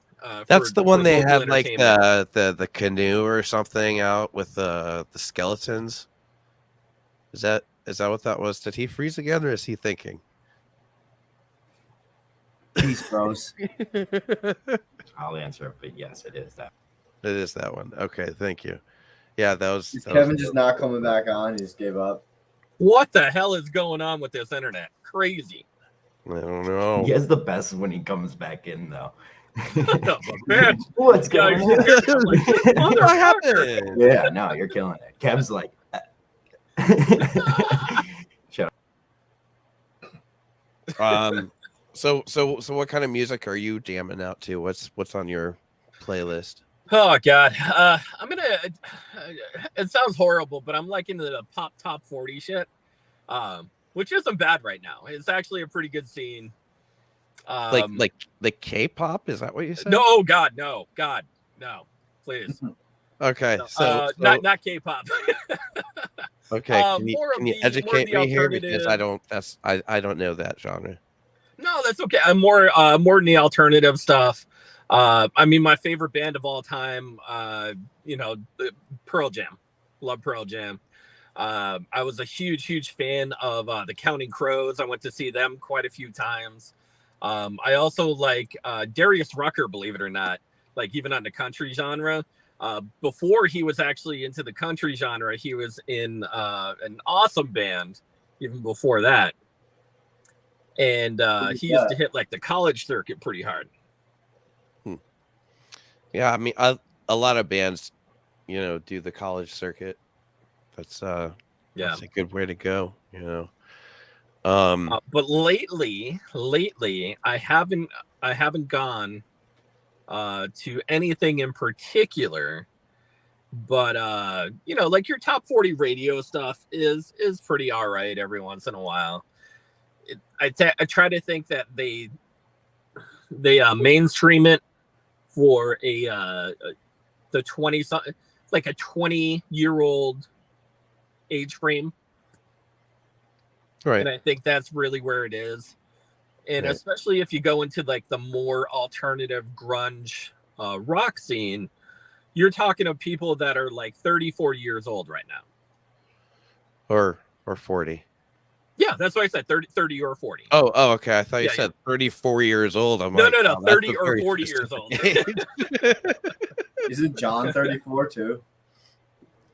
That's the one they had like the canoe or something out with the skeletons. Is that what that was? Did he freeze again, or is he thinking? Peace, bros. I'll answer it, but yes, it is that. It is that one. Okay, thank you. Yeah, that was. Kevin just not coming back on. He just gave up. What the hell is going on with this internet? Crazy. I don't know. He has the best when he comes back in, though. What's going on? What happened? Yeah, no, you're killing it. Kev's like. Shut up. So what kind of music are you jamming out to? What's on your playlist? Oh God, I'm gonna. It sounds horrible, but I'm like into the pop top 40 shit. which isn't bad right now. It's actually a pretty good scene. Like K-pop, is that what you said? No, God, no, please. Okay, No, so not K-pop. okay, can you educate me here, because I don't know that genre. No, that's okay. I'm more in the alternative stuff. I mean, my favorite band of all time, Pearl Jam. Love Pearl Jam. I was a huge fan of the Counting Crows. I went to see them quite a few times. I also like Darius Rucker, believe it or not, like even on the country genre. Before he was actually into the country genre, he was in an awesome band even before that. And he used to hit like the college circuit pretty hard. Yeah, I mean, a lot of bands, do the college circuit. That's a good way to go, But lately, I haven't gone to anything in particular. But like your top 40 radio stuff is pretty all right every once in a while. I try to think that they mainstream it for the 20 like a 20-year-old age frame, right? And I think that's really where it is. And right. Especially if you go into like the more alternative grunge rock scene, you're talking of people that are like 34 years old right now, or 40. Yeah, that's what I said, 30 or 40. Oh, okay. I thought you said 34 years old. I'm no, 30 or 40 years old. Isn't John 34 too?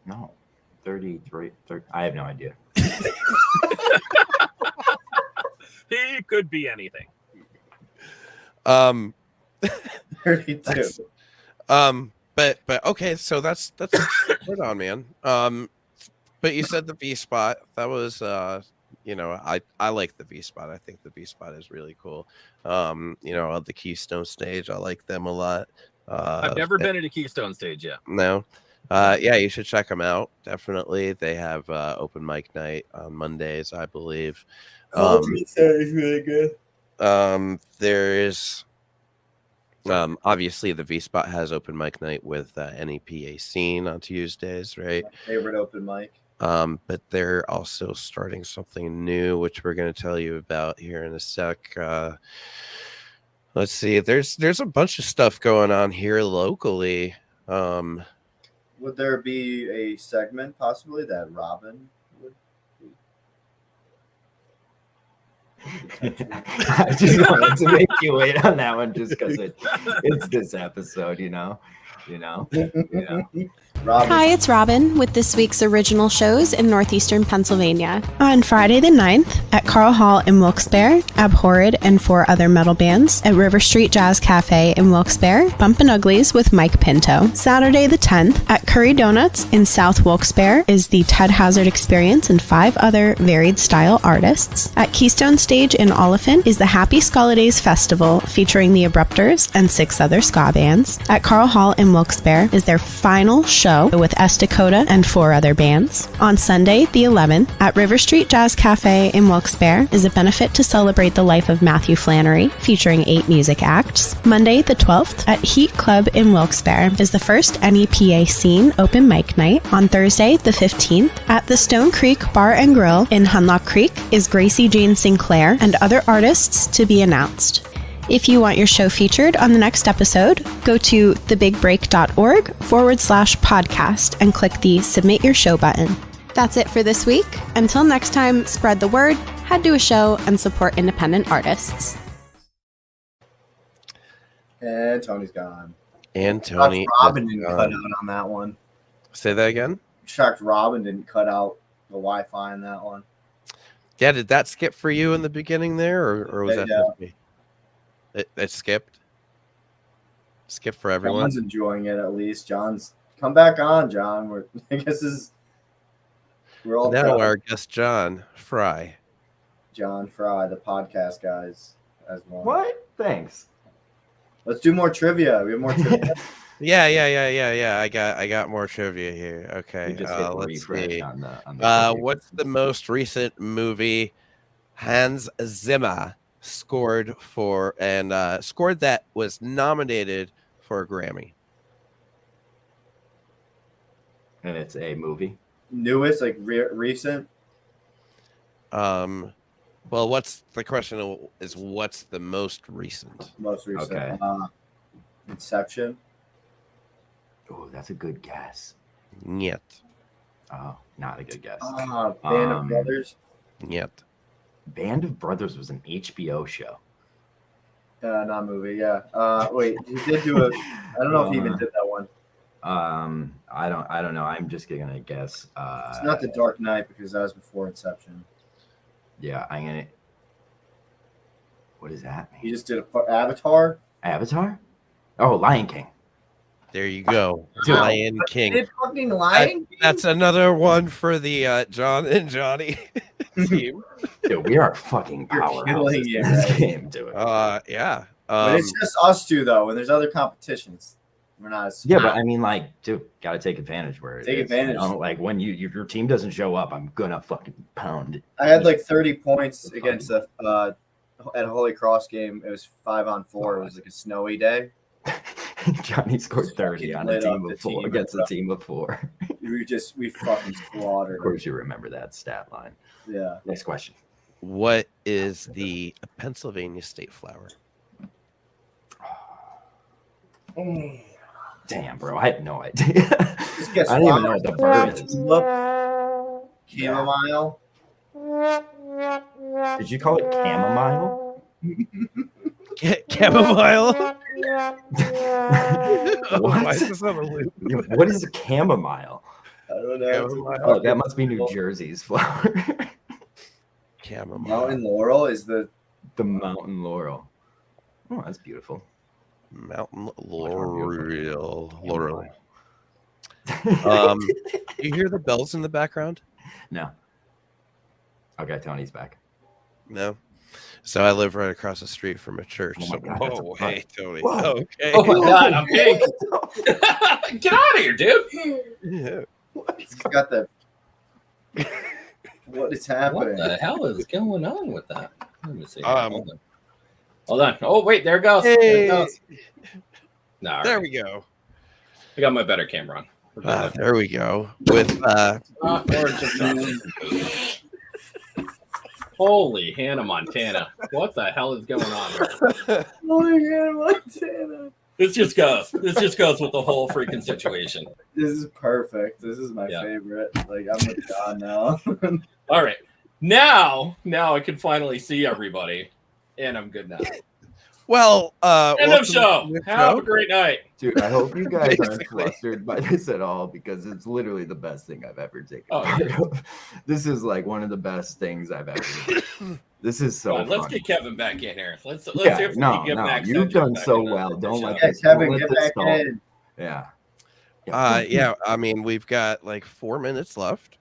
No, 33. I have no idea. He could be anything. 32. But okay, so that's right on, man. But you said the V spot. That was I like the V spot. I think the V spot is really cool. On the Keystone stage, I like them a lot. I've never been at a Keystone stage yet. No. Yeah, you should check them out. Definitely. They have open mic night on Mondays, I believe. Is really good. There is obviously the V Spot has open mic night with NEPA Scene on Tuesdays, right? My favorite open mic. But they're also starting something new, which we're going to tell you about here in a sec. Let's see. There's a bunch of stuff going on here locally. Would there be a segment possibly that Robin would be? I just wanted to make you wait on that one just because it's this episode, Robin. Hi, it's Robin with this week's original shows in northeastern Pennsylvania. On Friday the 9th at Carl Hall in Wilkes-Barre, Abhorred and 4 other metal bands. At River Street Jazz Cafe in Wilkes-Barre, Bumpin' Uglies with Mike Pinto. Saturday the 10th at Curry Donuts in South Wilkes-Barre is the Ted Hazard Experience and 5 other varied style artists. At Keystone Stage in Oliphant is the Happy Skolidays Festival featuring the Abrupters and 6 other ska bands. At Carl Hall in Wilkes-Barre is their final show with S Dakota and 4 other bands. On Sunday, the 11th, at River Street Jazz Cafe in Wilkes-Barre is a benefit to celebrate the life of Matthew Flannery, featuring 8 music acts. Monday, the 12th, at Heat Club in Wilkes-Barre is the first NEPA Scene open mic night. On Thursday, the 15th, at the Stone Creek Bar and Grill in Hunlock Creek is Gracie Jane Sinclair and other artists to be announced. If you want your show featured on the next episode, go to thebigbreak.org/podcast and click the Submit Your Show button. That's it for this week. Until next time, spread the word, head to a show, and support independent artists. And Tony's gone. And Tony. Robin didn't cut out on that one. Say that again? Shocked Robin didn't cut out the Wi-Fi in that one. Yeah, did that skip for you in the beginning there, or was that just me? It skipped. Skip for everyone. John's enjoying it at least. John's come back on, John. I guess we're all now our guest John Fry. John Fry, the podcast guys, as well. What? Thanks. Let's do more trivia. We have more trivia. Yeah. I got more trivia here. Okay, We just hit let's refresh see. on the What's the most recent movie Hans Zimmer scored for and scored that was nominated for a Grammy? and it's a movie. Newest, like recent. Well, what's the question is what's the most recent? Most recent. Okay. Inception. Oh, that's a good guess. Yet. Oh, not a good guess. Band of Brothers. Yet. Band of Brothers was an HBO show. Not movie. Yeah. Wait, he did do it. I don't know if he even did that one. I don't know. I'm just gonna guess. It's not The Dark Knight because that was before Inception. Yeah, I'm gonna. What does that mean? He just did Avatar. Avatar? Oh, Lion King. There you go. Dude. Lion King. Did fucking Lion King? That's another one for the Jon and Johnnie team. Dude, we are fucking You're killing powerhouses it, in this right? game, dude. Yeah. But it's just us two though. When there's other competitions, we're not as Yeah, but I mean, like, dude, gotta take advantage where it Take is, advantage. You know? Like when if your team doesn't show up, I'm gonna fucking pound it. I had like 30 points against at a Holy Cross game. It was 5-on-4. It was like a snowy day. Johnny scored Just 30 fucking on a lit team up the of 4 team, against a bro. team of 4. We fucking slaughtered. Of course, you remember that stat line. Yeah. Next question. What is the Pennsylvania state flower? Damn, bro, I have no idea. Just guess I don't even know what the bird is. Chamomile. Did you call it chamomile? Chamomile? What? Why is this on a loop? What is a chamomile? I don't know. Chamomile. Oh, that must be New Jersey's flower. Chamomile. Mountain laurel is the The mountain laurel. Oh, that's beautiful. Mountain Laurel. Laurel. You hear the bells in the background? No. Okay, Tony's back. No. So I live right across the street from a church. Oh my So, God, that's a whoa, bug. hey, Tony. Whoa. Okay. Oh my god, I'm pink. Get out of here, dude. Yeah. he's got the what is happening? What the hell is going on with that? Let me see. Um, Hold on. Oh wait, there it goes. There it Hey. goes. No, There we go. I got my better camera on. There we go. With Holy Hannah Montana. What the hell is going on here? Oh yeah, Montana. This just goes with the whole freaking situation. This is perfect. This is my Yeah. favorite. Like I'm with John now. All right. Now I can finally see everybody. And I'm good now. well, End welcome of show. to the Have show. a great night. Dude, I hope you guys aren't Basically. flustered by this at all because it's literally the best thing I've ever taken Oh, part yeah. of. This is like one of the best things I've ever done. This is so Come on, let's fun. get Kevin back in here. Let's see Yeah, if we no, can get no, Max you've Hedges done back so in the- well. the Don't show. let Yeah, this, Kevin, don't let get this back stall. in. Yeah. Yeah, I mean, we've got like 4 minutes left.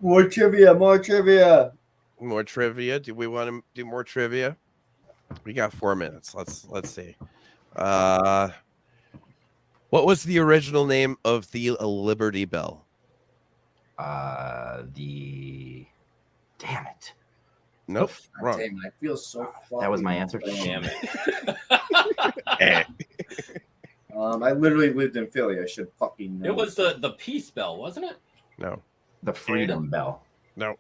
More trivia. More trivia. Do we want to do more trivia? We got 4 minutes. Let's see. What was the original name of the Liberty Bell? Damn it. Nope, wrong. Damn, I feel so fucking That was my answer. Damn it. I literally lived in Philly. I should fucking know. It was the Peace Bell, wasn't it? No, The Freedom Bell. no.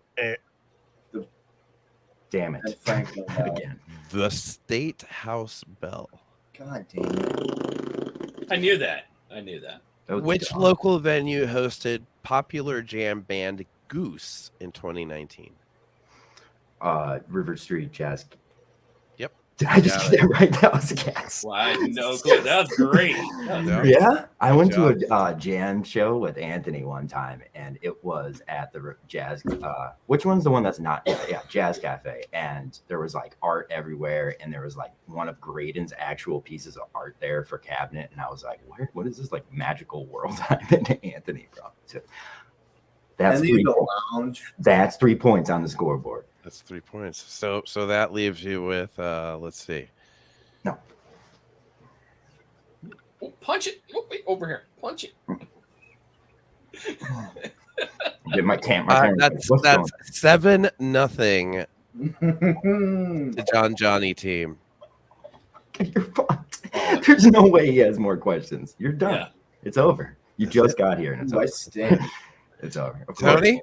Damn it. And Franklin Bell. Again. The State House Bell. God damn it. I knew that. That was Which dumb. local venue hosted popular jam band Goose in 2019? River Street Jazz. Yep. Did I just Got get that right? That was a guess. Well, I had no clue. That's great. Yeah. Yeah, I went to job. a jam show with Anthony one time, and it was at the Jazz. Which one's the one that's not? Yeah, Jazz Cafe, and there was like art everywhere, and there was like one of Graydon's actual pieces of art there for cabinet, and I was like, what is this like magical world I've been to Anthony from? So that's And three. the lounge. That's 3 points on the scoreboard. That's 3 points. So that leaves you with let's see. No. punch it. Oh, wait, over here. Punch it. Get my camera. That's 7-0 the Jon and Johnnie team. You're fucked. There's no way he has more questions. You're done. Yeah. It's over. You just got here and it's over. It's over. Tony,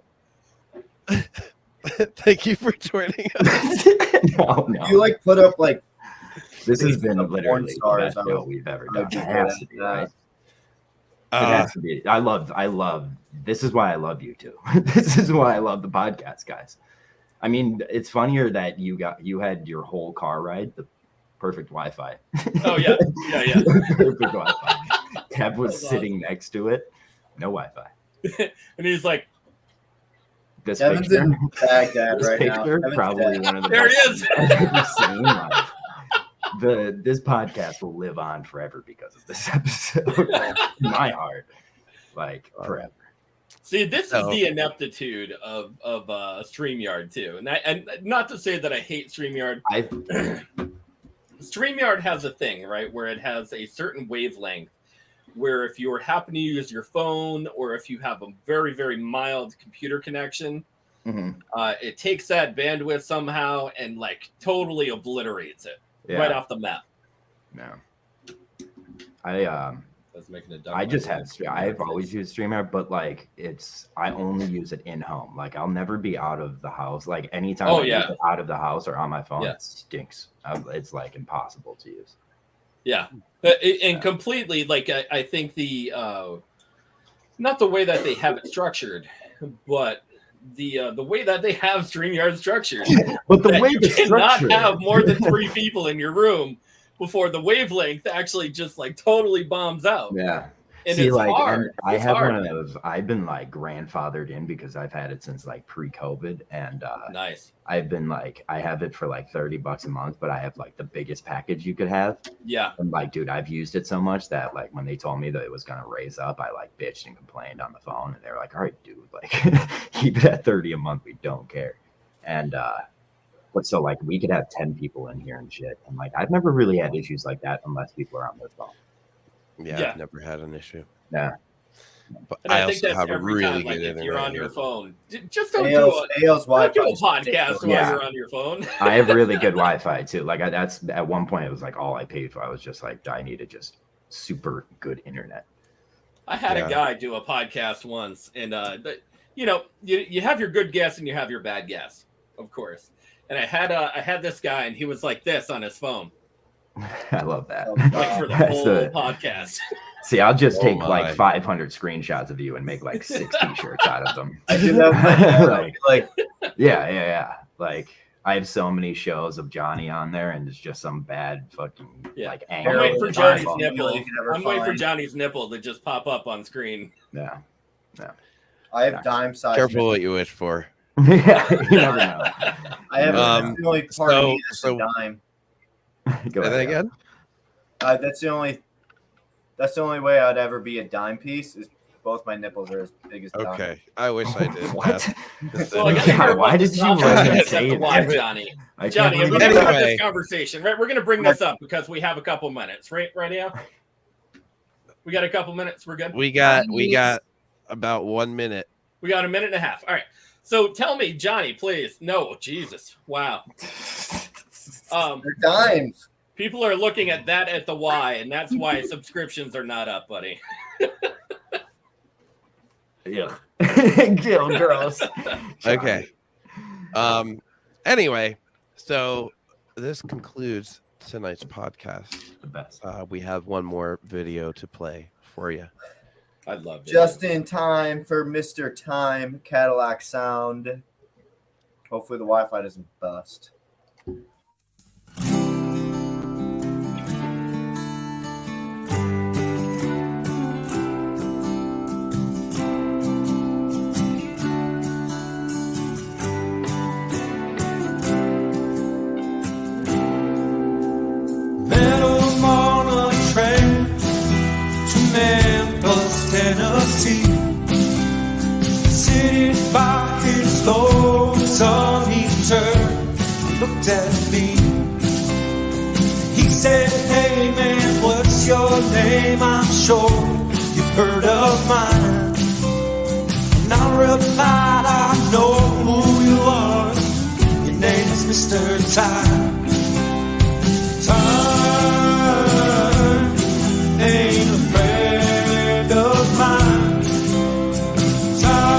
thank you for joining us. No. You like put up like This has been porn literally the stars. best show we've ever done. I'd It be has good to be, at right? that. It has to be. I love. This is why I love you too. This is why I love the podcast, guys. I mean, it's funnier that you had your whole car ride the perfect Wi-Fi. Oh yeah. Perfect Wi-Fi. Kev was sitting next to it, no Wi-Fi. And he's like, This Kevin's picture, in Baghdad this right now. picture, Kevin's probably dead. one of the There best he is. I've ever seen. Like, this podcast will live on forever because of this episode. In my heart, like forever. see, this is the ineptitude of StreamYard too, and not to say that I hate StreamYard. StreamYard has a thing, right, where it has a certain wavelength where if you happen to use your phone or if you have a very, very mild computer connection, it takes that bandwidth somehow and like totally obliterates it right off the map. No. That's making it I've always used StreamYard, but like I only use it in home. Like I'll never be out of the house. Like anytime I use it out of the house or on my phone, it stinks. It's like impossible to use. Yeah, and completely like I think the not the way that they have it structured, but the way that they have StreamYard structured. But the way you the cannot structure have more than 3 people in your room before the wavelength actually just like totally bombs out. Yeah. And See, it's like, hard. and It's hard, I've been like grandfathered in because I've had it since like pre-COVID, and nice. I've been like, I have it for like $30 a month, but I have like the biggest package you could have. Yeah. And like, dude, I've used it so much that like when they told me that it was gonna raise up, I like bitched and complained on the phone, and they were like, "All right, dude, like keep it at 30 a month. We don't care." And but so like we could have 10 people in here and shit, and like I've never really had issues like that unless people are on their phone. Yeah, I've never had an issue. Yeah. But And I think also that's have a every really time, like, good if you're on internet your here. phone, just don't AO's do a Wi-Fi. podcast while Yeah. you're on your phone. I have really good Wi-Fi too. Like that's at one point it was like all I paid for. I was just like, I needed just super good internet. I had a guy do a podcast once, and you have your good guess and you have your bad guess, of course. And I had this guy, and he was like this on his phone, I love that. like for the That's whole podcast. See, I'll just take my. like 500 screenshots of you and make like 6 t-shirts out of them. I do that. like Yeah. Like I have so many shows of Johnny on there, and it's just some bad fucking like I'm anger. waiting for with Johnny's my phone. nipple. You can never I'm waiting for find. Johnny's nipple to just pop up on screen. Yeah. I have dime size. Careful what you wish for. Yeah, you never know. I have that's the only part of me that's so- a dime. Go Say that ahead. again? That's the only way I'd ever be a dime piece is both my nipples are as big as dime. Okay. I wish I did. What? So I gotta Yeah, hear about why this did you topic want to at say the it? Y, Johnny? I can't Johnny, believe we're you- going to have Anyway. this conversation, right? We're going to bring this up because we have a couple minutes, right? Right now, we got a couple minutes. We're good. We got about 1 minute. We got a minute and a half. All right. So tell me, Johnny, please. No, Jesus, wow. They're dimes. People are looking at that at the Y, and that's why subscriptions are not up, buddy. Yeah. Kill gross. Okay. Anyway, so this concludes tonight's podcast. The best. We have one more video to play for you. I'd love it. Just in time for Mr. Time Cadillac sound. Hopefully the Wi-Fi doesn't bust. Met him on a train to Memphis, Tennessee. Sitting by his lonesome, he turned and looked at me. He said, "Hey man, what's What's your name? I'm sure you've heard of mine. And I replied, I know who you are. Your name is Mr. Time. Time ain't a friend of mine. Time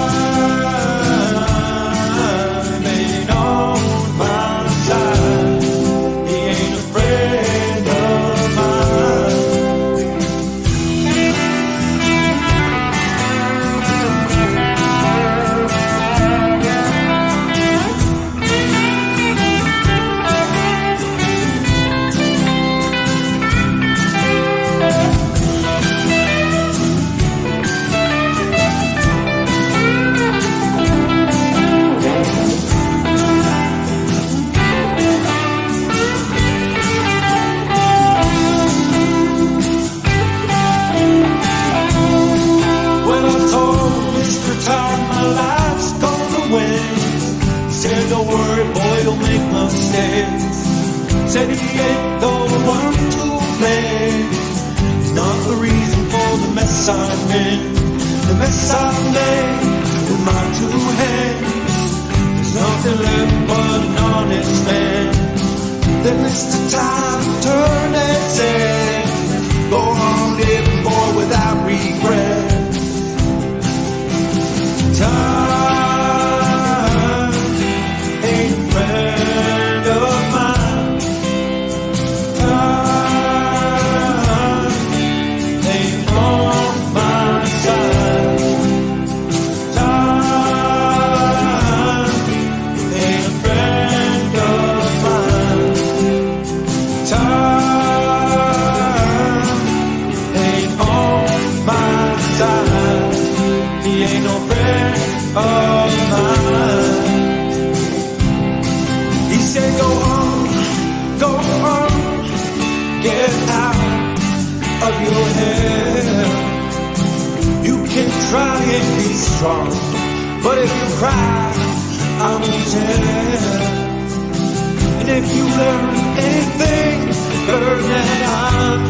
ain't on my side. He ain't a friend of mine. When I told Mr. Time my life's gonna win, he said, don't worry, boy, you'll make mistakes. Said he ain't the one to blame. He's not the reason for the mess I'm in. The mess I've made with my two hands. There's nothing left but an honest man. Then Mr. Time turned and said, go on living, boy, without regret. Time ain't a friend of mine. Time ain't on my side. Time ain't a friend of mine. Time ain't on my side. He ain't no friend of mine. He said, go on, get out of your head. You can try and be strong, but if you cry, I won't tell. And if you learn anything, learn that I'm